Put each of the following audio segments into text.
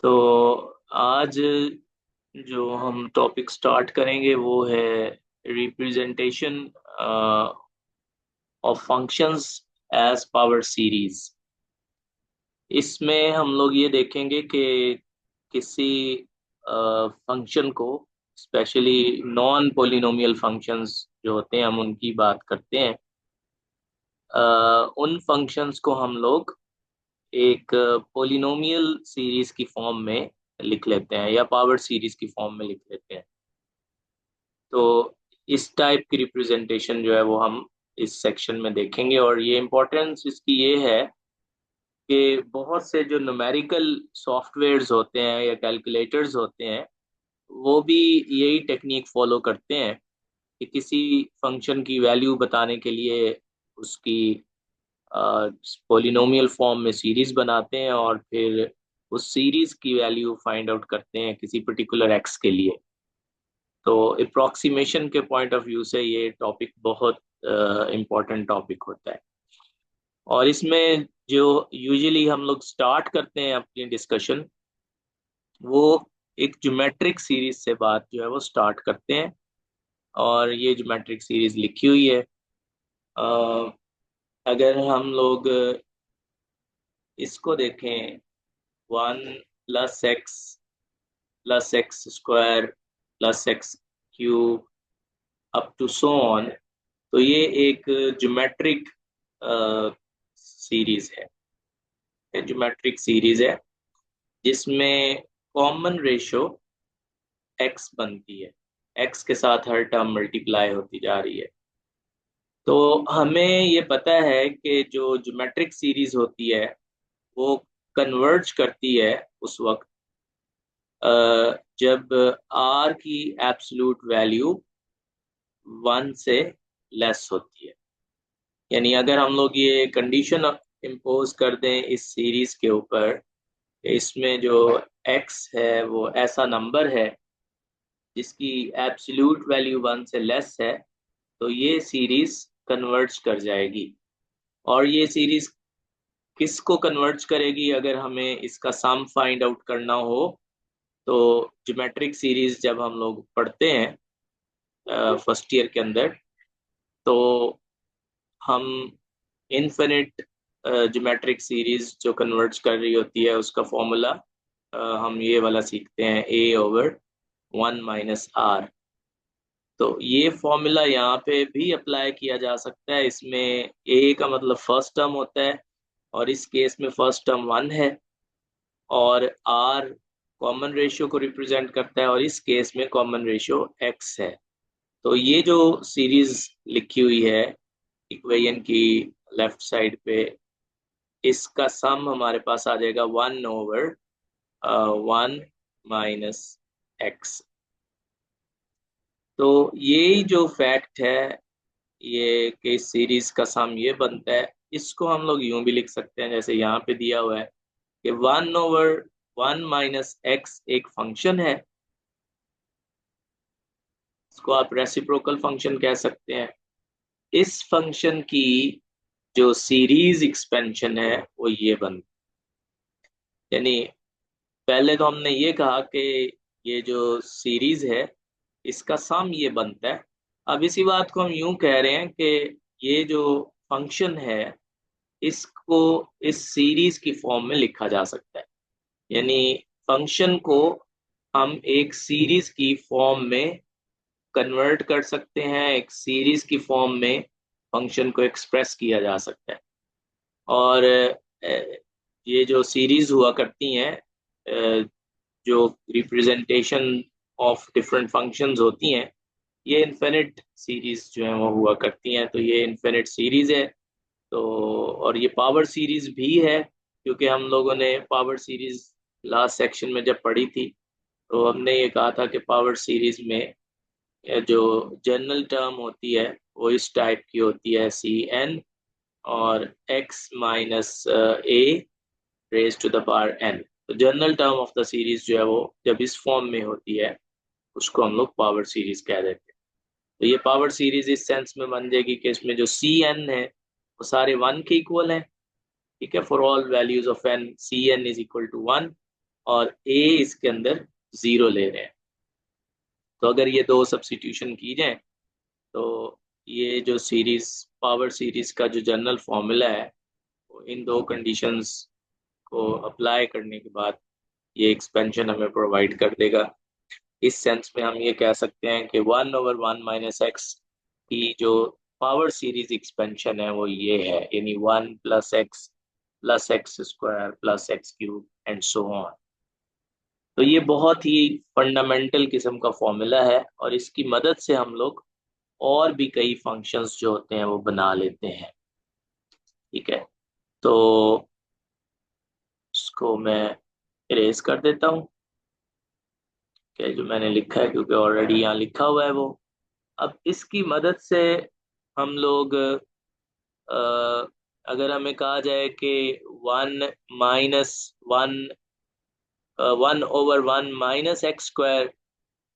तो आज जो हम टॉपिक स्टार्ट करेंगे वो है representation of functions as power series. इसमें हम लोग ये देखेंगे कि किसी फंक्शन को, स्पेशली नॉन पोलिनोमियल फंक्शंस जो होते हैं, हम उनकी बात करते हैं। उन फंक्शंस को हम लोग एक पोलिनोमियल सीरीज की फॉर्म में लिख लेते हैं या पावर सीरीज की फॉर्म में लिख लेते हैं। तो इस टाइप की रिप्रेजेंटेशन जो है वो हम इस सेक्शन में देखेंगे, और ये इम्पोर्टेंस इसकी ये है कि बहुत से जो न्यूमेरिकल सॉफ्टवेयर्स होते हैं या कैलकुलेटर्स होते हैं, वो भी यही टेक्निक फॉलो करते हैं कि किसी फंक्शन की वैल्यू बताने के लिए उसकी पोलिनोमियल फॉर्म में सीरीज बनाते हैं और फिर उस सीरीज की वैल्यू फाइंड आउट करते हैं किसी पर्टिकुलर एक्स के लिए। तो अप्रोक्सीमेशन के पॉइंट ऑफ व्यू से ये टॉपिक बहुत इम्पोर्टेंट टॉपिक होता है। और इसमें जो यूजुअली हम लोग स्टार्ट करते हैं अपनी डिस्कशन, वो एक ज्योमेट्रिक सीरीज से बात जो है वो स्टार्ट करते हैं। और ये ज्योमेट्रिक सीरीज लिखी हुई है। अ, अगर हम लोग इसको देखें, 1 + x + x² +x³ up to so on, तो ये एक ज्योमेट्रिक सीरीज है। ज्योमेट्रिक सीरीज है जिसमें कॉमन रेशो x बनती है। x के साथ हर टर्म मल्टीप्लाई होती जा रही है। तो हमें ये पता है कि जो ज्योमेट्रिक सीरीज होती है वो कन्वर्ज करती है उस वक्त जब r की एब्सोल्यूट वैल्यू 1 से लेस होती है। यानी अगर हम लोग ये कंडीशन इम्पोज कर दें इस सीरीज के ऊपर, इसमें जो x है वो ऐसा नंबर है जिसकी एब्सोल्यूट वैल्यू 1 से लेस है, तो ये सीरीज कन्वर्ज कर जाएगी। और ये सीरीज किसको कन्वर्ज करेगी? अगर हमें इसका सम फाइंड आउट करना हो, तो ज्योमेट्रिक सीरीज जब हम लोग पढ़ते हैं फर्स्ट ईयर के अंदर, तो हम इनफिनिट ज्योमेट्रिक सीरीज जो कन्वर्ज कर रही होती है उसका फॉर्मूला हम ये वाला सीखते हैं, a/1 - r। तो ये फॉर्मूला यहाँ पे भी अप्लाई किया जा सकता है। इसमें a का मतलब फर्स्ट टर्म होता है, और इस केस में फर्स्ट टर्म 1 है, और r कॉमन रेशियो को रिप्रेजेंट करता है, और इस केस में कॉमन रेशियो x है। तो ये जो सीरीज लिखी हुई है इक्वेशन की लेफ्ट साइड पे, इसका सम हमारे पास आ जाएगा 1/1 - x। तो ये जो फैक्ट है, ये कि सीरीज का सम ये बनता है, इसको हम लोग यूं भी लिख सकते हैं जैसे यहाँ पे दिया हुआ है कि 1/1 - x एक फंक्शन है। इसको आप रेसिप्रोकल फंक्शन कह सकते हैं। इस फंक्शन की जो सीरीज एक्सपेंशन है वो ये बनती है। यानी पहले तो हमने ये कहा कि ये जो सीरीज है इसका सम ये बनता है। अब इसी बात को हम यूं कह रहे हैं कि ये जो फंक्शन है इसको इस सीरीज की फॉर्म में लिखा जा सकता है। यानी फंक्शन को हम एक सीरीज की फॉर्म में कन्वर्ट कर सकते हैं, एक सीरीज की फॉर्म में फंक्शन को एक्सप्रेस किया जा सकता है। और ये जो सीरीज हुआ करती हैं, जो रिप्रेजेंटेशन ऑफ डिफरेंट फंक्शंस होती हैं, ये इनफिनिट सीरीज जो है वो हुआ करती हैं। तो ये इनफिनिट सीरीज है। तो और ये पावर सीरीज भी है, क्योंकि हम लोगों ने पावर सीरीज लास्ट सेक्शन में जब पढ़ी थी, तो हमने ये कहा था कि पावर सीरीज में जो जनरल टर्म होती है वो इस टाइप की होती है, cn और x - a⁴n। तो general term of the series जो है वो जब इस फॉर्म में होती है उसको हम लोग पावर सीरीज कह देते हैं। तो ये पावर सीरीज इस सेंस में बन जाएगी कि इसमें जो cn है वो सारे 1 के इक्वल है। ठीक है, for all values of n cn = 1। और ए इसके अंदर 0 ले रहे हैं। तो अगर ये दो सब्स्टिट्यूशन की जाए तो ये जो सीरीज पावर सीरीज का जो जनरल फॉर्मूला है वो इन दो कंडीशंस को अप्लाई करने के बाद ये एक्सपेंशन हमें प्रोवाइड कर देगा। इस सेंस में हम ये कह सकते हैं कि 1/1 - x की जो पावर सीरीज एक्सपेंशन है वो ये है, यानी 1 + x + x² + x³ and so on. तो ये बहुत ही फंडामेंटल किस्म का फॉर्मूला है और इसकी मदद से हम लोग और भी कई फंक्शंस जो होते हैं वो बना लेते हैं। ठीक है, तो इसको मैं इरेज कर देता हूँ कि जो मैंने लिखा है, क्योंकि ऑलरेडी यहाँ लिखा हुआ है वो। अब इसकी मदद से हम लोग अगर हमें कहा जाए कि 1 - 1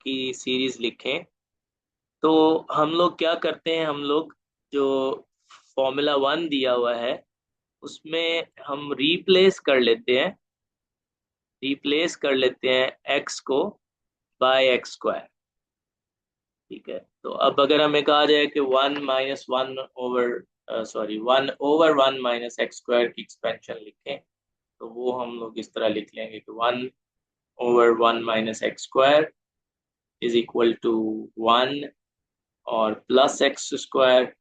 की सीरीज लिखें, तो हम लोग क्या करते हैं, हम लोग जो फॉर्मूला 1 दिया हुआ है उसमें हम रिप्लेस कर लेते हैं x को बाय x²। ठीक है, तो अब अगर हमें कहा जाए कि 1 - 1 की एक्सपेंशन लिखें, तो वो हम लोग इस तरह लिख लेंगे कि 1/1 - x² इज इक्वल टू 1 और प्लस x²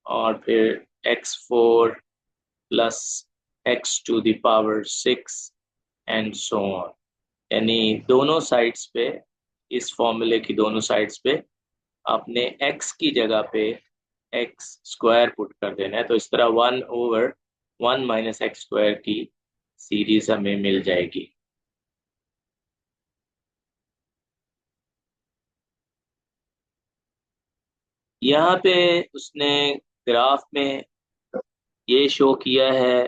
और फिर x4 plus x⁶ and so on. यानी दोनों साइड्स पे, इस फॉर्मूले की दोनों साइड्स पे आपने x की जगह पे x² पुट कर देना है। तो इस तरह 1/1 - x² की सीरीज हमें मिल जाएगी। यहाँ पे उसने ग्राफ में ये शो किया है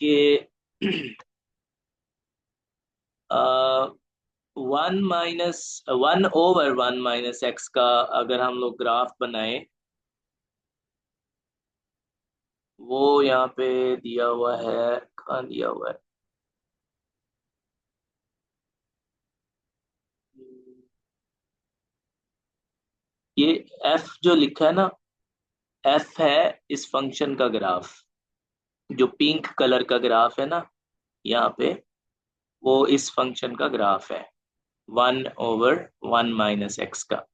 कि 1/1 - x का अगर हम लोग ग्राफ बनाए, वो यहाँ पे दिया हुआ है, कहाँ दिया हुआ है, ये f जो लिखा है ना, f है इस फंक्शन का ग्राफ। जो पिंक कलर का ग्राफ है ना यहाँ पे, वो इस फंक्शन का ग्राफ है 1/1 - x का।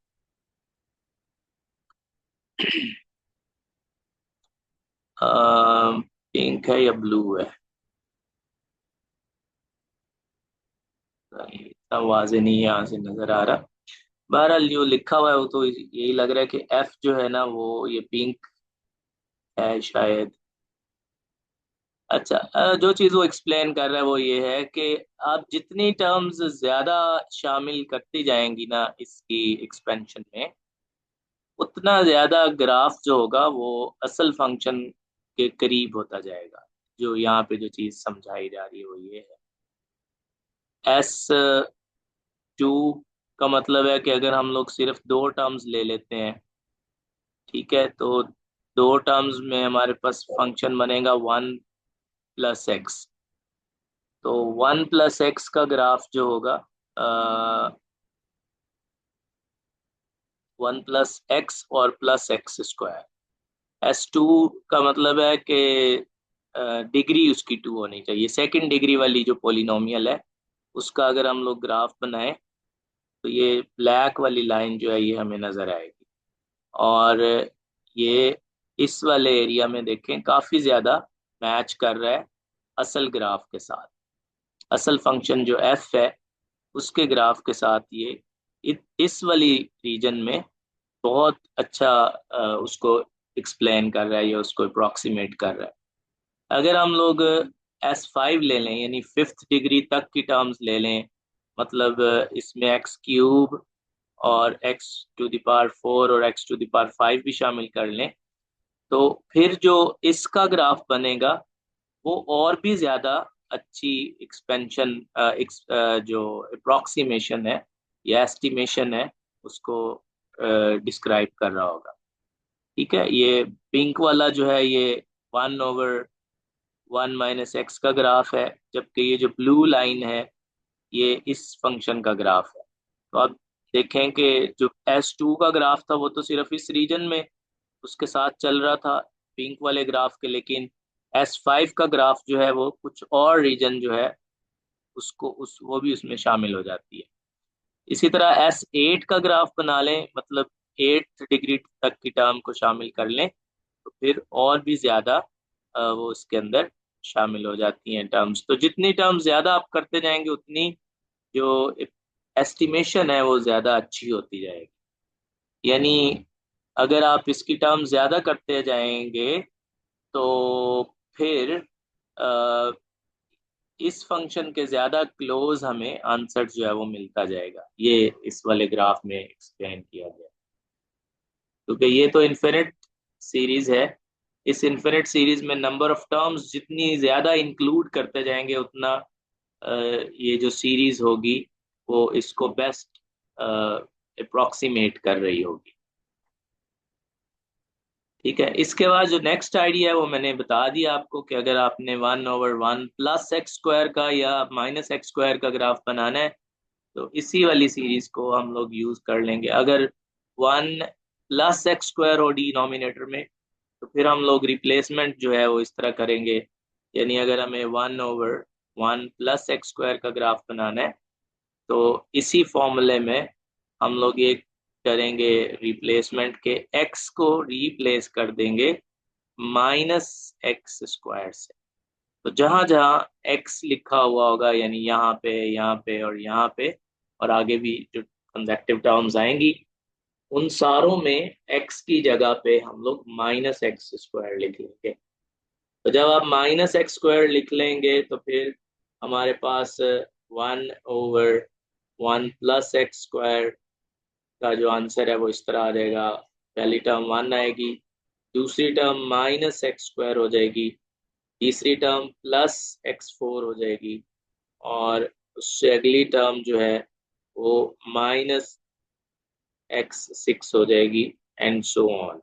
पिंक है या ब्लू है, इतना वाजे नहीं यहाँ से नजर आ रहा। बहरहाल जो लिखा हुआ है वो तो यही लग रहा है कि एफ जो है ना वो ये पिंक है शायद। अच्छा, जो चीज़ वो एक्सप्लेन कर रहा है वो ये है कि आप जितनी टर्म्स ज्यादा शामिल करती जाएंगी ना इसकी एक्सपेंशन में, उतना ज्यादा ग्राफ जो होगा वो असल फंक्शन के करीब होता जाएगा। जो यहाँ पे जो चीज़ समझाई जा रही है वो ये है। S2 का मतलब है कि अगर हम लोग सिर्फ दो टर्म्स ले लेते हैं, ठीक है, तो दो टर्म्स में हमारे पास फंक्शन बनेगा 1 + x। तो 1 + x का ग्राफ जो होगा 1 + x और प्लस x²। S2 का मतलब है कि डिग्री उसकी 2 होनी चाहिए। सेकंड डिग्री वाली जो पोलिनोमियल है उसका अगर हम लोग ग्राफ बनाएं, तो ये ब्लैक वाली लाइन जो है ये हमें नजर आएगी। और ये इस वाले एरिया में देखें काफी ज्यादा मैच कर रहा है असल ग्राफ के साथ। असल फंक्शन जो f है उसके ग्राफ के साथ ये इस वाली रीजन में बहुत अच्छा उसको एक्सप्लेन कर रहा है या उसको अप्रोक्सीमेट कर रहा है। अगर हम लोग S5 ले लें, यानी 5th डिग्री तक की टर्म्स ले लें, मतलब इसमें x³ और x⁴ और x⁵ भी शामिल कर लें, तो फिर जो इसका ग्राफ बनेगा वो और भी ज्यादा अच्छी एक्सपेंशन जो अप्रोक्सीमेशन है या एस्टिमेशन है उसको डिस्क्राइब कर रहा होगा। ठीक है, ये पिंक वाला जो है ये 1/1 - x का ग्राफ है, जबकि ये जो ब्लू लाइन है ये इस फंक्शन का ग्राफ है। तो आप देखें कि जो S2 का ग्राफ था वो तो सिर्फ इस रीजन में उसके साथ चल रहा था पिंक वाले ग्राफ के, लेकिन S5 का ग्राफ जो है वो कुछ और रीजन जो है उसको उस वो भी उसमें शामिल हो जाती है। इसी तरह S8 का ग्राफ बना लें, मतलब 8 डिग्री तक की टर्म को शामिल कर लें, तो फिर और भी ज्यादा वो उसके अंदर शामिल हो जाती हैं टर्म्स। तो जितनी टर्म्स ज्यादा आप करते जाएंगे उतनी जो एस्टिमेशन है वो ज्यादा अच्छी होती जाएगी। यानी अगर आप इसकी टर्म ज्यादा करते जाएंगे तो फिर अ, इस फंक्शन के ज्यादा क्लोज हमें आंसर जो है वो मिलता जाएगा। ये इस वाले ग्राफ में एक्सप्लेन किया गया, क्योंकि ये तो इन्फिनिट सीरीज है। इस इन्फिनिट सीरीज में नंबर ऑफ टर्म्स जितनी ज्यादा इंक्लूड करते जाएंगे उतना ये जो सीरीज होगी वो इसको बेस्ट अप्रोक्सीमेट कर रही होगी। ठीक है, इसके बाद जो नेक्स्ट आइडिया है वो मैंने बता दिया आपको कि अगर आपने 1/1 + x² का या -x² का ग्राफ बनाना है तो इसी वाली सीरीज को हम लोग यूज कर लेंगे। अगर 1 + x² हो डिनोमिनेटर में तो फिर हम लोग रिप्लेसमेंट जो है वो इस तरह करेंगे। यानी अगर हमें 1/1 + x² का ग्राफ बनाना है तो इसी फॉर्मूले में हम लोग ये करेंगे, रिप्लेसमेंट के x को रिप्लेस कर देंगे -x² से। तो जहां जहां x लिखा हुआ होगा, यानी यहाँ पे और यहाँ पे और आगे भी जो कंसेक्टिव टर्म्स आएंगी उन सारों में x की जगह पे हम लोग -x² लिख लेंगे। तो जब आप -x² लिख लेंगे तो फिर हमारे पास 1/1 + x² का जो आंसर है वो इस तरह आ जाएगा। पहली टर्म 1 आएगी, दूसरी टर्म -x² हो जाएगी, तीसरी टर्म +x4 हो जाएगी, और उससे अगली टर्म जो है वो -x6 हो जाएगी, एंड सो ऑन।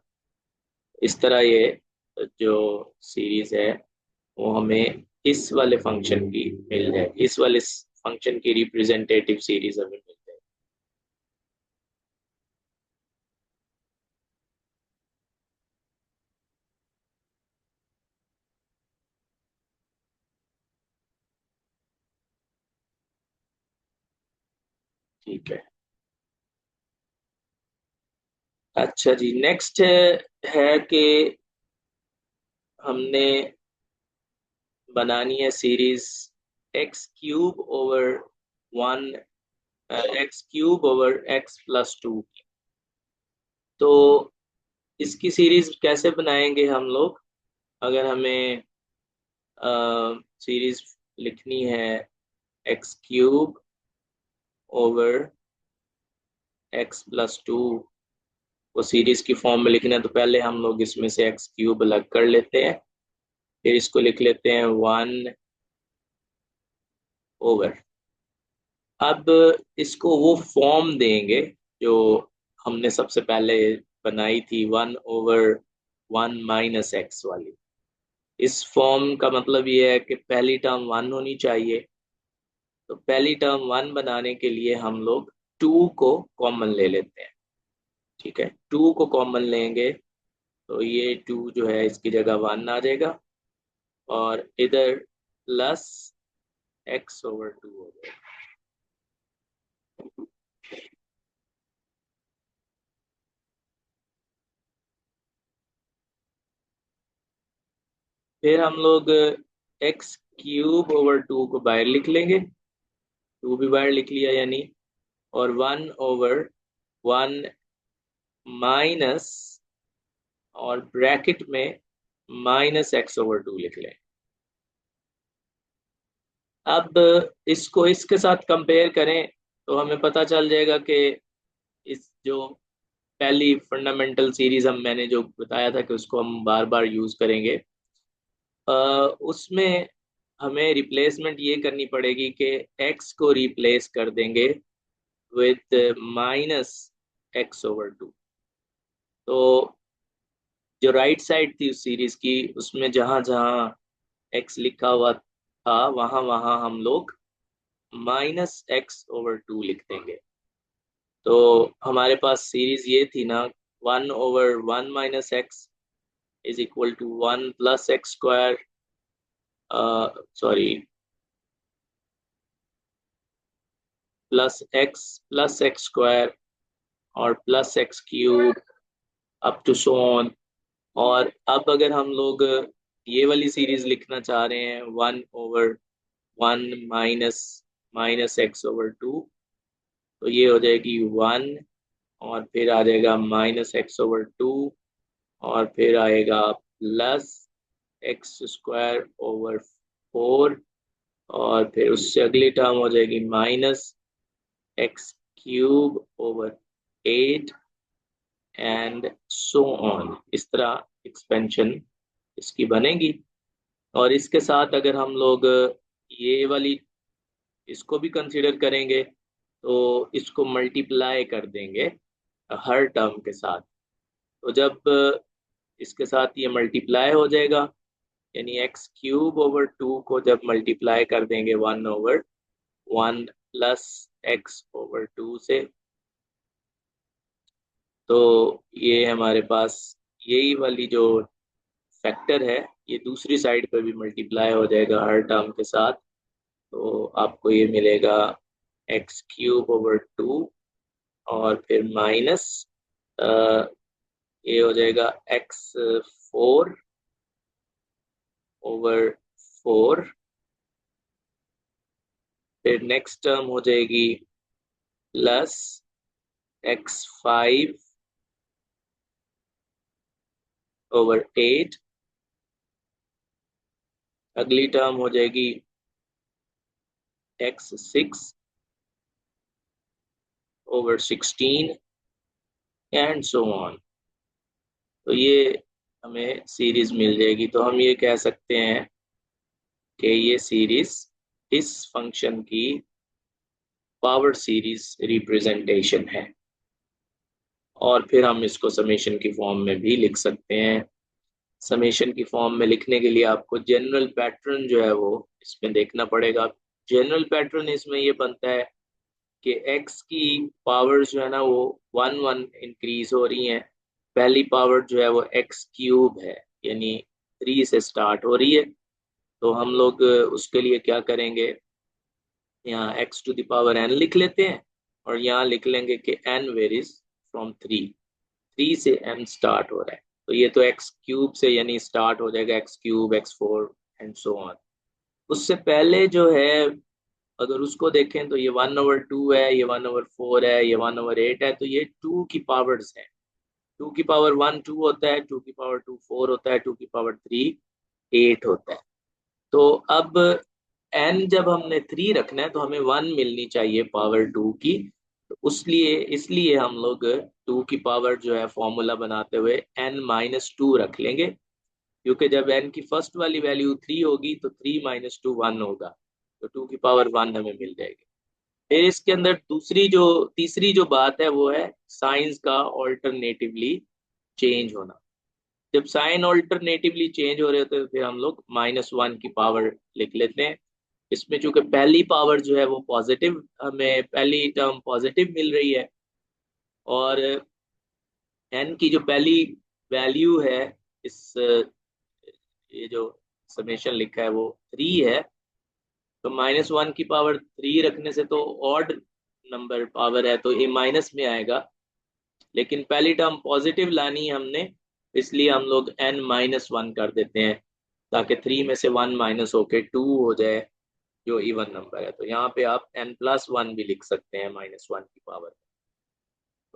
इस तरह ये जो सीरीज है वो हमें इस वाले फंक्शन की मिल जाएगी, इस वाले फंक्शन की रिप्रेजेंटेटिव सीरीज हमें मिल जाएगी। ठीक है। अच्छा जी, नेक्स्ट है कि हमने बनानी है सीरीज वन x³ / x+2। तो इसकी सीरीज कैसे बनाएंगे हम लोग? अगर हमें सीरीज लिखनी है x³ / x+2 को सीरीज की फॉर्म में लिखना है, तो पहले हम लोग इसमें से x³ अलग कर लेते हैं, फिर इसको लिख लेते हैं 1/। अब इसको वो फॉर्म देंगे जो हमने सबसे पहले बनाई थी, 1/1 - x वाली। इस फॉर्म का मतलब ये है कि पहली टर्म 1 होनी चाहिए। तो पहली टर्म 1 बनाने के लिए हम लोग 2 को कॉमन ले लेते हैं। ठीक है, 2 को कॉमन लेंगे तो ये 2 जो है इसकी जगह 1 आ जाएगा, और इधर +x/2 हो जाएगा। फिर हम लोग x³/2 को बाहर लिख लेंगे, 2 भी बाहर लिख लिया यानी, और 1/1 माइनस, और ब्रैकेट में -x/2 लिख लें। अब इसको इसके साथ कंपेयर करें तो हमें पता चल जाएगा कि इस जो पहली फंडामेंटल सीरीज मैंने जो बताया था कि उसको हम बार बार यूज करेंगे, उसमें हमें रिप्लेसमेंट ये करनी पड़ेगी कि x को रिप्लेस कर देंगे विद -x/2। तो जो राइट साइड थी उस सीरीज की, उसमें जहां जहां x लिखा हुआ था वहां वहां हम लोग -x/2 लिख देंगे। तो हमारे पास सीरीज ये थी ना, 1/1 - x is equal to 1 + x², sorry, +x और +x³ up to so on. और अब अगर हम लोग ये वाली सीरीज लिखना चाह रहे हैं, 1/1 माइनस x/2, तो ये हो जाएगी 1, और फिर आ जाएगा -x/2, और फिर आएगा +x²/4, और फिर उससे अगली टर्म हो जाएगी -x³/8 एंड सो ऑन। इस तरह एक्सपेंशन इसकी बनेगी। और इसके साथ अगर हम लोग ये वाली इसको भी कंसीडर करेंगे, तो इसको मल्टीप्लाई कर देंगे हर टर्म के साथ। तो जब इसके साथ ये मल्टीप्लाई हो जाएगा, यानी x³/2 को जब मल्टीप्लाई कर देंगे 1/1 + x/2 से, तो ये हमारे पास यही वाली जो फैक्टर है, ये दूसरी साइड पर भी मल्टीप्लाई हो जाएगा हर टर्म के साथ। तो आपको ये मिलेगा x³/2, और फिर माइनस ये हो जाएगा x4/4। फिर नेक्स्ट टर्म हो जाएगी +x5/8। अगली टर्म हो जाएगी x6/16 एंड सो ऑन। तो ये हमें सीरीज मिल जाएगी। तो हम ये कह सकते हैं कि ये सीरीज इस फंक्शन की पावर सीरीज रिप्रेजेंटेशन है। और फिर हम इसको समेशन की फॉर्म में भी लिख सकते हैं। समेशन की फॉर्म में लिखने के लिए आपको जनरल पैटर्न जो है वो इसमें देखना पड़ेगा। जनरल पैटर्न इसमें ये बनता है कि x की पावर जो है ना वो 1 इंक्रीज हो रही है। पहली पावर जो है वो x³ है, यानी 3 से स्टार्ट हो रही है। तो हम लोग उसके लिए क्या करेंगे, यहाँ x⁴ n लिख लेते हैं, और यहाँ लिख लेंगे कि n वेरीज फ्रॉम 3 से n स्टार्ट हो रहा है। तो ये तो x³ से यानी स्टार्ट हो जाएगा, x³ x4 and so on. उससे पहले जो है, अगर उसको देखें तो ये 1/2 है, ये 1/4 है, ये 1/8 है। तो ये 2 की पावर्स है। 2 की पावर 1 2 होता है, 2 की पावर 2 4 होता है, 2 की पावर 3 8 होता है। तो अब n जब हमने 3 रखना है तो हमें 1 मिलनी चाहिए पावर 2 की। तो इसलिए हम लोग 2 की पावर जो है फॉर्मूला बनाते हुए n-2 रख लेंगे, क्योंकि जब n की फर्स्ट वाली वैल्यू 3 होगी तो 3 - 2 1 होगा। तो 2 की पावर 1 हमें मिल जाएगी। फिर इसके अंदर तीसरी जो बात है वो है साइंस का ऑल्टरनेटिवली चेंज होना। जब साइन ऑल्टरनेटिवली चेंज हो रहे होते हैं तो फिर हम लोग -1 की पावर लिख लेते हैं। इसमें चूंकि पहली पावर जो है वो पॉजिटिव, हमें पहली टर्म पॉजिटिव मिल रही है, और n की जो पहली वैल्यू है, इस ये जो समेशन लिखा है वो 3 है। तो -1 की पावर 3 रखने से तो ऑड नंबर पावर है, तो ये माइनस में आएगा। लेकिन पहली टर्म पॉजिटिव लानी है हमने, इसलिए हम लोग n-1 कर देते हैं, ताकि 3 में से 1 माइनस होके 2 हो जाए, जो इवन नंबर है। तो यहाँ पे आप n+1 भी लिख सकते हैं -1 की पावर।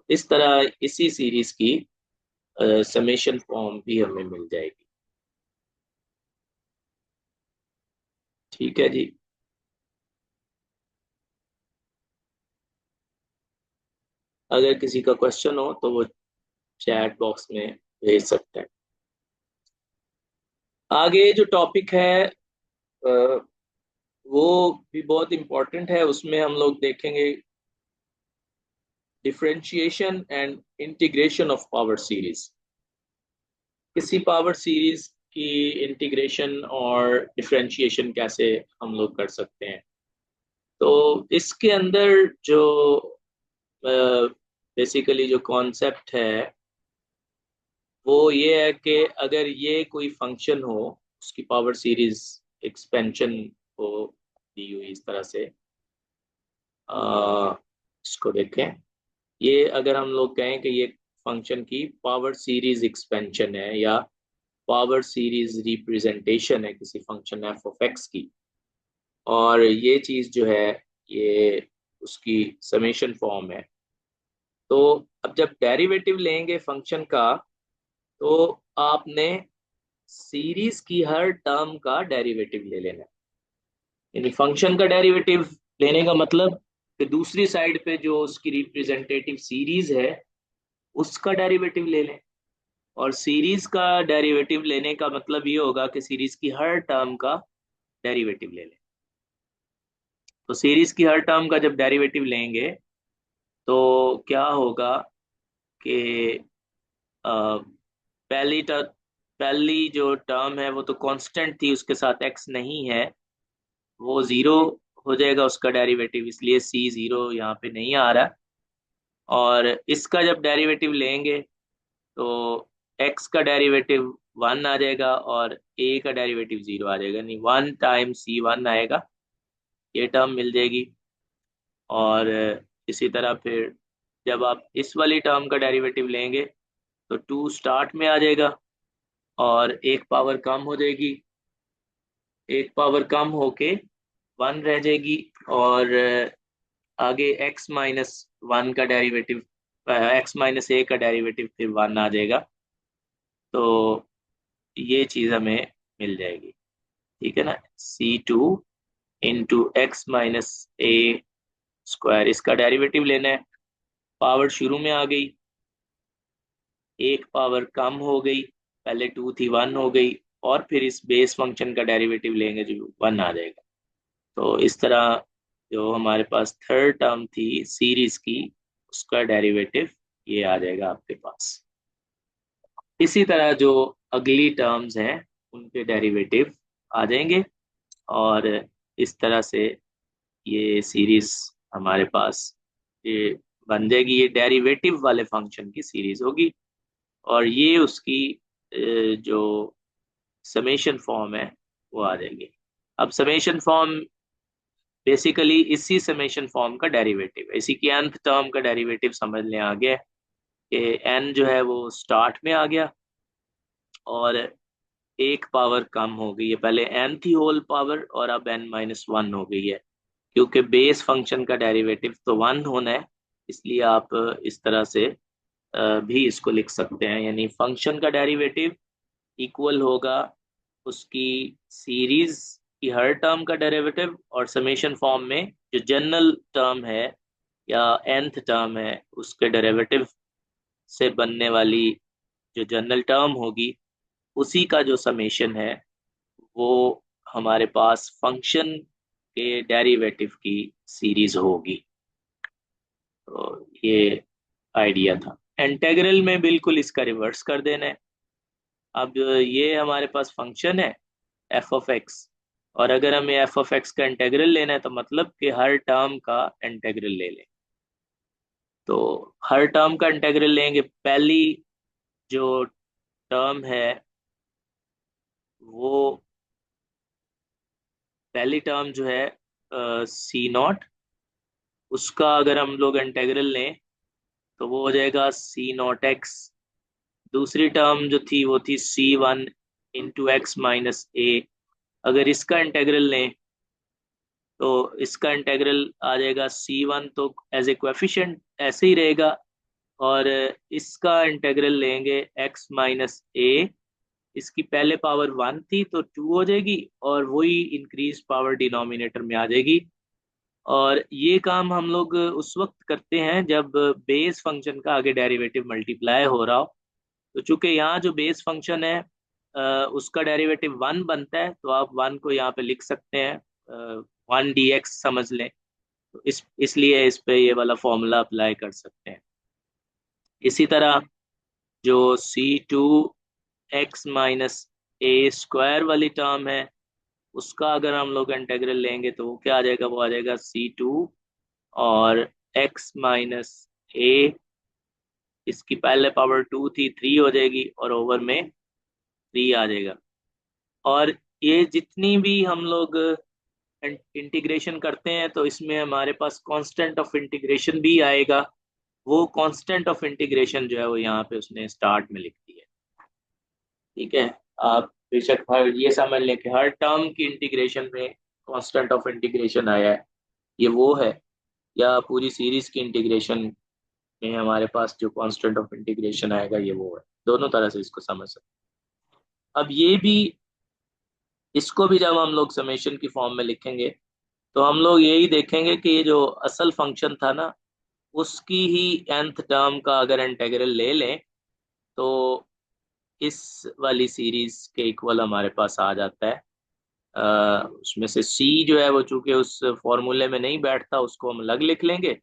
इस तरह इसी सीरीज की समेशन फॉर्म भी हमें मिल जाएगी। ठीक है जी। अगर किसी का क्वेश्चन हो तो वो चैट बॉक्स में भेज सकते हैं। आगे जो टॉपिक है वो भी बहुत इम्पोर्टेंट है। उसमें हम लोग देखेंगे differentiation and integration of power series. किसी पावर सीरीज की इंटीग्रेशन और डिफरेंशिएशन कैसे हम लोग कर सकते हैं। तो इसके अंदर जो बेसिकली जो कॉन्सेप्ट है वो ये है कि अगर ये कोई फंक्शन हो, उसकी पावर सीरीज एक्सपेंशन हो दी हुई इस तरह से, इसको देखें। ये अगर हम लोग कहें कि ये फंक्शन की पावर सीरीज एक्सपेंशन है या पावर सीरीज रिप्रेजेंटेशन है किसी फंक्शन एफ ऑफ एक्स की, और ये चीज जो है ये उसकी समेशन फॉर्म है, तो अब जब डेरिवेटिव लेंगे फंक्शन का, तो आपने सीरीज की हर टर्म का डेरिवेटिव ले लेना है। यानी फंक्शन का डेरिवेटिव लेने का मतलब कि दूसरी साइड पे जो उसकी रिप्रेजेंटेटिव सीरीज है उसका डेरिवेटिव ले लें, और सीरीज का डेरिवेटिव लेने का मतलब ये होगा कि सीरीज की हर टर्म का डेरिवेटिव ले लें। तो सीरीज की हर टर्म का जब डेरिवेटिव लेंगे तो क्या होगा कि पहली पहली जो टर्म है वो तो कांस्टेंट थी, उसके साथ एक्स नहीं है, वो जीरो हो जाएगा उसका डेरिवेटिव, इसलिए सी जीरो यहाँ पे नहीं आ रहा। और इसका जब डेरिवेटिव लेंगे तो एक्स का डेरिवेटिव वन आ जाएगा और ए का डेरिवेटिव जीरो आ जाएगा, नहीं वन टाइम सी वन आएगा, ये टर्म मिल जाएगी। और इसी तरह फिर जब आप इस वाली टर्म का डेरिवेटिव लेंगे तो टू स्टार्ट में आ जाएगा और एक पावर कम हो जाएगी, एक पावर कम होके वन रह जाएगी, और आगे x माइनस वन का डेरिवेटिव, x माइनस ए का डेरिवेटिव फिर वन आ जाएगा। तो ये चीज हमें मिल जाएगी, ठीक है ना। c2 इंटू एक्स माइनस ए स्क्वायर, इसका डेरिवेटिव लेना है। पावर शुरू में आ गई, एक पावर कम हो गई, पहले टू थी वन हो गई, और फिर इस बेस फंक्शन का डेरिवेटिव लेंगे जो वन आ जाएगा। तो इस तरह जो हमारे पास थर्ड टर्म थी सीरीज की, उसका डेरिवेटिव ये आ जाएगा आपके पास। इसी तरह जो अगली टर्म्स हैं उनके डेरिवेटिव आ जाएंगे, और इस तरह से ये सीरीज हमारे पास ये बन जाएगी, ये डेरिवेटिव वाले फंक्शन की सीरीज होगी, और ये उसकी जो समेशन फॉर्म है वो आ जाएगी। अब समेशन फॉर्म बेसिकली इसी समेशन फॉर्म का डेरिवेटिव है, इसी की nth टर्म का डेरिवेटिव समझ लें आगे कि n जो है वो स्टार्ट में आ गया और एक पावर कम हो गई है, पहले n थी होल पावर और अब n माइनस वन हो गई है, क्योंकि बेस फंक्शन का डेरिवेटिव तो वन होना है, इसलिए आप इस तरह से भी इसको लिख सकते हैं। यानी फंक्शन का डेरिवेटिव इक्वल होगा उसकी सीरीज की हर टर्म का डेरिवेटिव, और समेशन फॉर्म में जो जनरल टर्म है या nth टर्म है उसके डेरिवेटिव से बनने वाली जो जनरल टर्म होगी उसी का जो समेशन है वो हमारे पास फंक्शन के डेरिवेटिव की सीरीज होगी। तो ये आइडिया था। इंटीग्रल में बिल्कुल इसका रिवर्स कर देना है। अब ये हमारे पास फंक्शन है एफ ऑफ एक्स, और अगर हमें एफ ऑफ एक्स का इंटीग्रल लेना है तो मतलब कि हर टर्म का इंटीग्रल ले लें। तो हर टर्म का इंटीग्रल लेंगे, पहली जो टर्म है वो, पहली टर्म जो है सी नॉट, उसका अगर हम लोग इंटीग्रल लें तो वो हो जाएगा सी नॉट एक्स। दूसरी टर्म जो थी वो थी c1 इंटू एक्स माइनस ए, अगर इसका इंटीग्रल लें तो इसका इंटीग्रल आ जाएगा c1 तो एज ए कोएफिशिएंट ऐसे ही रहेगा, और इसका इंटीग्रल लेंगे x माइनस ए, इसकी पहले पावर वन थी तो टू हो जाएगी, और वही इंक्रीज पावर डिनोमिनेटर में आ जाएगी। और ये काम हम लोग उस वक्त करते हैं जब बेस फंक्शन का आगे डेरिवेटिव मल्टीप्लाई हो रहा हो। तो चूंकि यहाँ जो बेस फंक्शन है उसका डेरिवेटिव वन बनता है, तो आप वन को यहाँ पे लिख सकते हैं, वन डी एक्स समझ लें, तो इसलिए इस पे ये वाला फॉर्मूला अप्लाई कर सकते हैं। इसी तरह जो c2 एक्स माइनस ए स्क्वायर वाली टर्म है उसका अगर हम लोग इंटीग्रल लेंगे तो वो क्या आ जाएगा, वो आ जाएगा C2 और x-a, इसकी पहले पावर 2 थी, 3 हो जाएगी और ओवर में 3 आ जाएगा। और ये जितनी भी हम लोग इंटीग्रेशन करते हैं तो इसमें हमारे पास कांस्टेंट ऑफ इंटीग्रेशन भी आएगा। वो कांस्टेंट ऑफ इंटीग्रेशन जो है वो यहाँ पे उसने स्टार्ट में लिख दी है। ठीक है, आप बेशक हर ये समझ लें कि हर टर्म की इंटीग्रेशन में कांस्टेंट ऑफ इंटीग्रेशन आया है, ये वो है, या पूरी सीरीज की इंटीग्रेशन में हमारे पास जो कांस्टेंट ऑफ इंटीग्रेशन आएगा ये वो है। दोनों तरह से इसको समझ सकते हैं। अब ये भी, इसको भी जब हम लोग समेशन की फॉर्म में लिखेंगे तो हम लोग यही देखेंगे कि ये जो असल फंक्शन था ना, उसकी ही nth टर्म का अगर इंटीग्रल ले लें तो इस वाली सीरीज के इक्वल हमारे पास आ जाता है। उसमें से c जो है वो चूंकि उस फॉर्मूले में नहीं बैठता, उसको हम अलग लिख लेंगे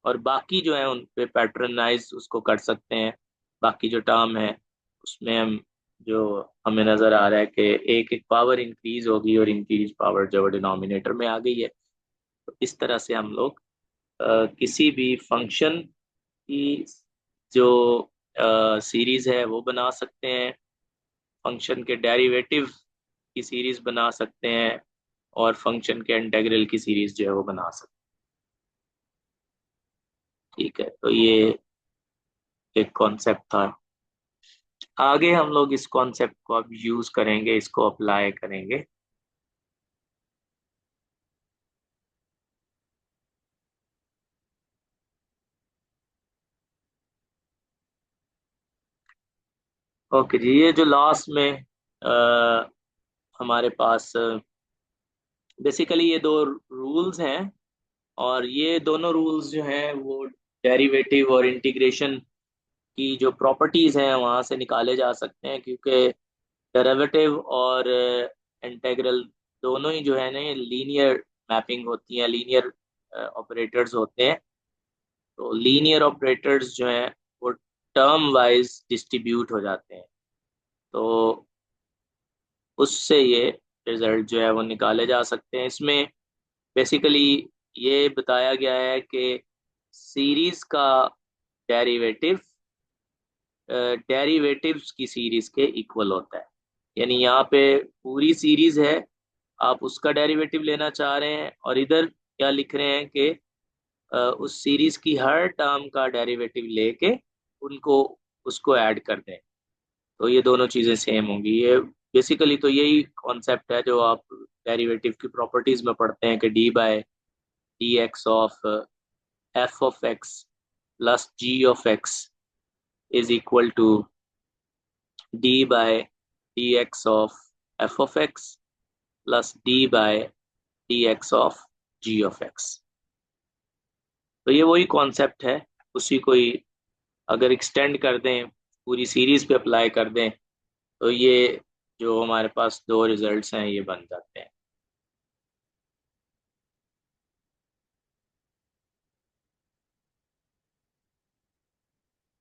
और बाकी जो है उन पे पैटर्नाइज उसको कर सकते हैं। बाकी जो टर्म है उसमें हम, जो हमें नजर आ रहा है कि एक एक पावर इंक्रीज होगी और इंक्रीज पावर जो डिनोमिनेटर में आ गई है, तो इस तरह से हम लोग किसी भी फंक्शन की जो सीरीज है वो बना सकते हैं, फंक्शन के डेरिवेटिव की सीरीज बना सकते हैं और फंक्शन के इंटीग्रल की सीरीज जो है वो बना सकते हैं। ठीक है, तो ये एक कॉन्सेप्ट था। आगे हम लोग इस कॉन्सेप्ट को अब यूज करेंगे, इसको अप्लाई करेंगे। ओके जी, ये जो लास्ट में हमारे पास बेसिकली ये दो रूल्स हैं, और ये दोनों रूल्स जो हैं वो डेरिवेटिव और इंटीग्रेशन की जो प्रॉपर्टीज हैं वहां से निकाले जा सकते हैं, क्योंकि डेरिवेटिव और इंटीग्रल दोनों ही जो है ना ये लीनियर मैपिंग होती हैं, लीनियर ऑपरेटर्स होते हैं। तो लीनियर ऑपरेटर्स जो हैं वो टर्म वाइज डिस्ट्रीब्यूट हो जाते हैं, तो उससे ये रिजल्ट जो है वो निकाले जा सकते हैं। इसमें बेसिकली ये बताया गया है कि सीरीज का डेरिवेटिव डेरिवेटिव्स की सीरीज के इक्वल होता है। यानी यहाँ पे पूरी सीरीज है, आप उसका डेरिवेटिव लेना चाह रहे हैं और इधर क्या लिख रहे हैं कि उस सीरीज की हर टर्म का डेरिवेटिव लेके उनको उसको ऐड कर दें, तो ये दोनों चीजें सेम होंगी। ये बेसिकली तो यही कॉन्सेप्ट है जो आप डेरिवेटिव की प्रॉपर्टीज में पढ़ते हैं कि d by d x of f of x plus g of x is equal to d by d x of f of x plus d by d x of g of x. तो ये वही concept है, उसी को ही अगर extend कर दें, पूरी सीरीज पे अप्लाई कर दें, तो ये जो हमारे पास दो रिजल्ट्स हैं ये बन जाते हैं।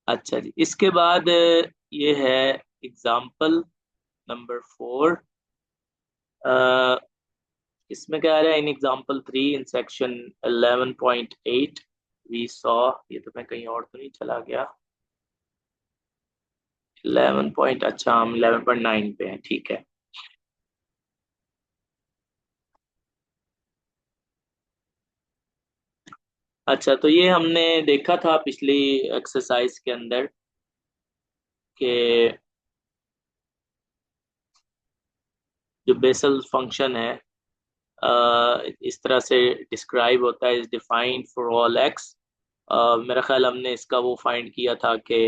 अच्छा जी, इसके बाद ये है एग्जाम्पल नंबर 4। इसमें क्या आ रहा है, in example 3 in section 11.8 we saw, ये तो मैं कहीं और तो नहीं चला गया, 11 पॉइंट, अच्छा हम 11.9 पे हैं, ठीक है। अच्छा, तो ये हमने देखा था पिछली एक्सरसाइज के अंदर कि जो बेसल फंक्शन है इस तरह से डिस्क्राइब होता है, is defined for all x. मेरा ख्याल हमने इसका वो फाइंड किया था कि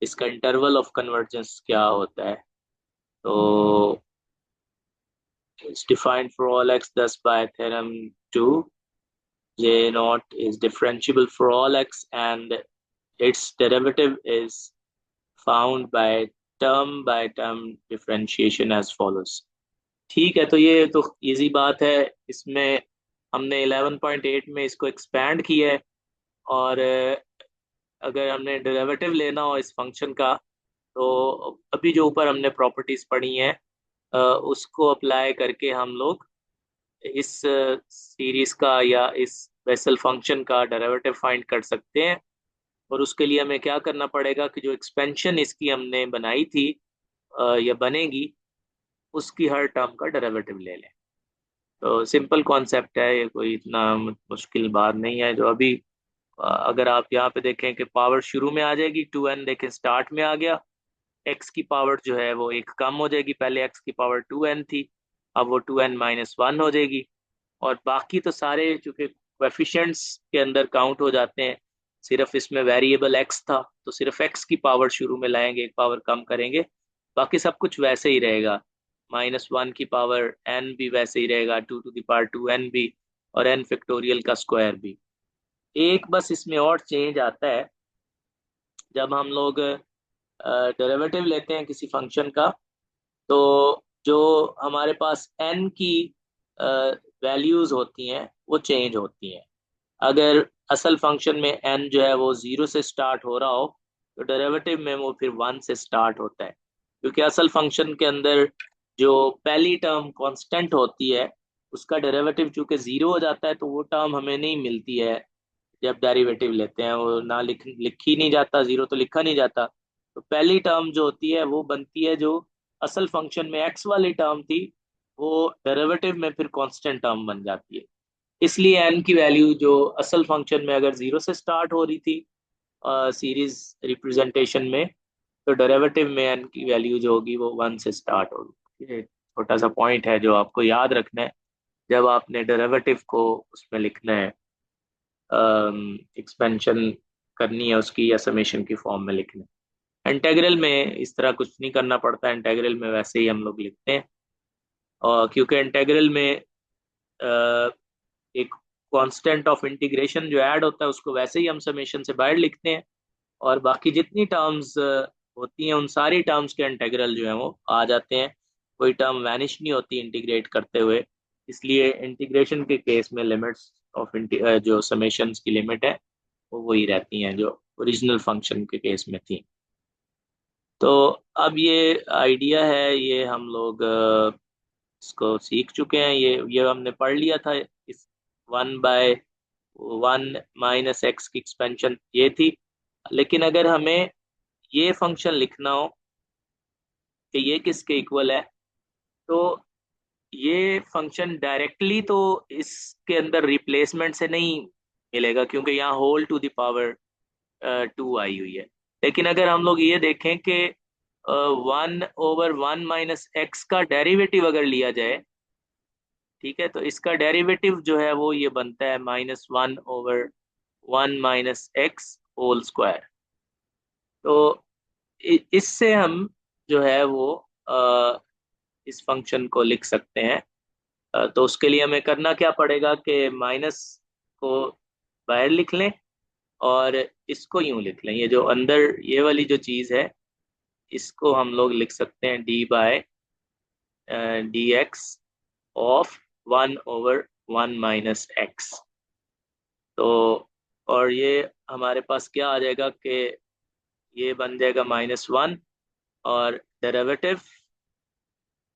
इसका इंटरवल ऑफ कन्वर्जेंस क्या होता है। तो it's defined for all x दस bye theorem 2, J naught is differentiable for all x and its derivative is found by term differentiation as follows। ठीक है, तो ये तो इजी बात है। इसमें हमने 11.8 में इसको एक्सपैंड किया है, और अगर हमने डेरिवेटिव लेना हो इस फंक्शन का, तो अभी जो ऊपर हमने प्रॉपर्टीज पढ़ी हैं उसको अप्लाई करके हम लोग इस सीरीज का या इस बेसल फंक्शन का डेरिवेटिव फाइंड कर सकते हैं। और उसके लिए हमें क्या करना पड़ेगा कि जो एक्सपेंशन इसकी हमने बनाई थी या बनेगी, उसकी हर टर्म का डेरिवेटिव ले लें। तो सिंपल कॉन्सेप्ट है ये, कोई इतना मुश्किल बात नहीं है। जो अभी अगर आप यहाँ पे देखें कि पावर शुरू में आ जाएगी 2n, देखें स्टार्ट में आ गया। एक्स की पावर जो है वो एक कम हो जाएगी, पहले एक्स की पावर 2n थी, अब वो 2n-1 हो जाएगी। और बाकी तो सारे चूंकि कोएफिशिएंट्स के अंदर काउंट हो जाते हैं, सिर्फ इसमें वेरिएबल एक्स था तो सिर्फ एक्स की पावर शुरू में लाएंगे, एक पावर कम करेंगे, बाकी सब कुछ वैसे ही रहेगा। -1 की पावर एन भी वैसे ही रहेगा, 2 टू द पावर 2n भी, और एन फैक्टोरियल का स्क्वायर भी। एक बस इसमें और चेंज आता है, जब हम लोग डेरिवेटिव लेते हैं किसी फंक्शन का, तो जो हमारे पास n की वैल्यूज होती हैं वो चेंज होती हैं। अगर असल फंक्शन में n जो है वो 0 से स्टार्ट हो रहा हो, तो डेरिवेटिव में वो फिर 1 से स्टार्ट होता है, क्योंकि असल फंक्शन के अंदर जो पहली टर्म कांस्टेंट होती है, उसका डेरिवेटिव चूंकि 0 हो जाता है, तो वो टर्म हमें नहीं मिलती है जब डेरिवेटिव लेते हैं। वो ना लिख ही नहीं जाता, 0 तो लिखा नहीं जाता। तो पहली टर्म जो होती है वो बनती है जो असल फंक्शन में एक्स वाली टर्म थी, वो डेरिवेटिव में फिर कांस्टेंट टर्म बन जाती है। इसलिए एन की वैल्यू जो असल फंक्शन में अगर 0 से स्टार्ट हो रही थी सीरीज रिप्रेजेंटेशन में, तो डेरिवेटिव में एन की वैल्यू जो होगी वो 1 से स्टार्ट होगी। ये छोटा सा पॉइंट है जो आपको याद रखना है जब आपने डेरिवेटिव को उसमें लिखना है, एक्सपेंशन करनी है उसकी या समेशन की फॉर्म में लिखना है। इंटीग्रल में इस तरह कुछ नहीं करना पड़ता, इंटीग्रल में वैसे ही हम लोग लिखते हैं। और क्योंकि इंटीग्रल में एक कांस्टेंट ऑफ इंटीग्रेशन जो ऐड होता है उसको वैसे ही हम समेशन से बाहर लिखते हैं, और बाकी जितनी टर्म्स होती हैं उन सारी टर्म्स के इंटीग्रल जो है वो आ जाते हैं। कोई टर्म वैनिश नहीं होती इंटीग्रेट करते हुए। इसलिए इंटीग्रेशन के केस में लिमिट्स ऑफ जो समेशंस की लिमिट है वो वही रहती हैं जो ओरिजिनल फंक्शन के केस में थी। तो अब ये आइडिया है, ये हम लोग इसको सीख चुके हैं, ये हमने पढ़ लिया था। इस 1/1 - x की एक्सपेंशन ये थी। लेकिन अगर हमें ये फंक्शन लिखना हो कि ये किसके इक्वल है, तो ये फंक्शन डायरेक्टली तो इसके अंदर रिप्लेसमेंट से नहीं मिलेगा, क्योंकि यहाँ होल टू द पावर 2 आई हुई है। लेकिन अगर हम लोग ये देखें कि 1/1 - x का डेरिवेटिव अगर लिया जाए, ठीक है, तो इसका डेरिवेटिव जो है वो ये बनता है -1/1 - x होल स्क्वायर। तो इससे हम जो है वो इस फंक्शन को लिख सकते हैं। तो उसके लिए हमें करना क्या पड़ेगा कि माइनस को बाहर लिख लें और इसको यूं लिख लें। ये जो अंदर ये वाली जो चीज़ है, इसको हम लोग लिख सकते हैं d/dx ऑफ 1/1 - x। तो और ये हमारे पास क्या आ जाएगा कि ये बन जाएगा -1, और डेरिवेटिव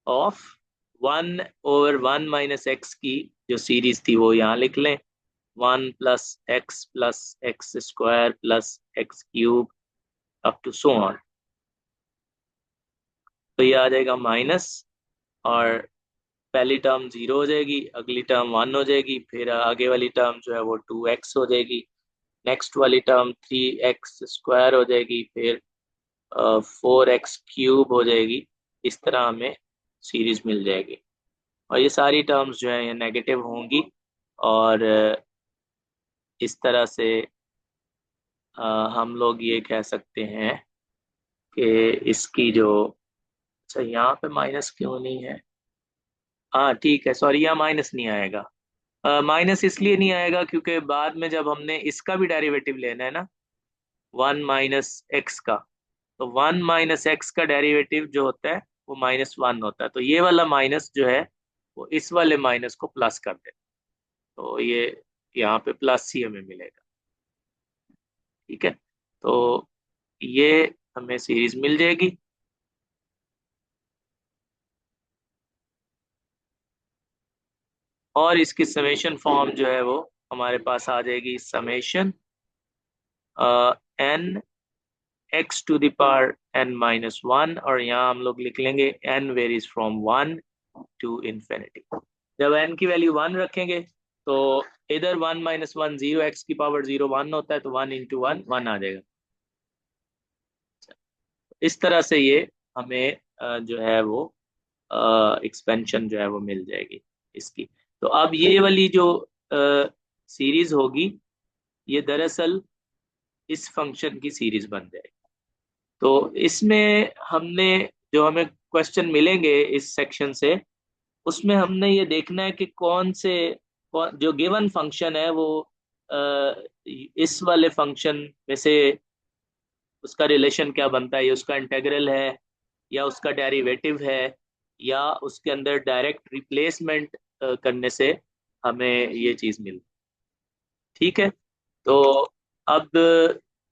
ऑफ 1/1 - x की जो सीरीज थी वो यहाँ लिख लें, 1 + x + x² + x³ up to so on. तो ये आ जाएगा माइनस, और पहली टर्म 0 हो जाएगी, अगली टर्म 1 हो जाएगी, फिर आगे वाली टर्म जो है वो 2x हो जाएगी, नेक्स्ट वाली टर्म 3x² हो जाएगी, फिर 4x³ हो जाएगी। इस तरह हमें सीरीज मिल जाएगी, और ये सारी टर्म्स जो है ये नेगेटिव होंगी। और इस तरह से हम लोग ये कह सकते हैं कि इसकी जो, अच्छा यहाँ पे माइनस क्यों नहीं है, हाँ ठीक है, सॉरी यहाँ माइनस नहीं आएगा। माइनस इसलिए नहीं आएगा क्योंकि बाद में जब हमने इसका भी डेरिवेटिव लेना है ना, 1 - x का, तो 1 - x का डेरिवेटिव जो होता है वो -1 होता है। तो ये वाला माइनस जो है वो इस वाले माइनस को प्लस कर दे, तो ये यहाँ पे प्लस ही हमें मिलेगा। ठीक है, तो ये हमें सीरीज मिल जाएगी। और इसकी समेशन फॉर्म जो है वो हमारे पास आ जाएगी, summation n x to the power n minus one, और यहाँ हम लोग लिख लेंगे n varies from one to infinity. जब n की वैल्यू वन रखेंगे तो इधर one minus one zero, x की पावर जीरो वन होता है, तो वन इंटू वन वन आ जाएगा। इस तरह से ये हमें जो है वो एक्सपेंशन जो है वो मिल जाएगी इसकी। तो अब ये वाली जो सीरीज होगी, ये दरअसल इस फंक्शन की सीरीज बन जाएगी। तो इसमें हमने, जो हमें क्वेश्चन मिलेंगे इस सेक्शन से, उसमें हमने ये देखना है कि जो गिवन फंक्शन है वो इस वाले फंक्शन में से उसका रिलेशन क्या बनता है, ये उसका इंटेग्रल है या उसका डेरिवेटिव है, या उसके अंदर डायरेक्ट रिप्लेसमेंट करने से हमें ये चीज मिलती। ठीक है, तो अब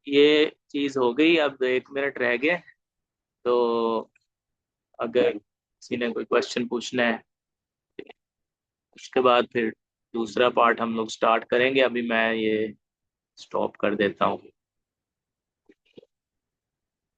ये चीज हो गई, अब एक मिनट रह गया। तो अगर किसी ने कोई क्वेश्चन पूछना है, उसके बाद फिर दूसरा पार्ट हम लोग स्टार्ट करेंगे। अभी मैं ये स्टॉप कर देता हूँ।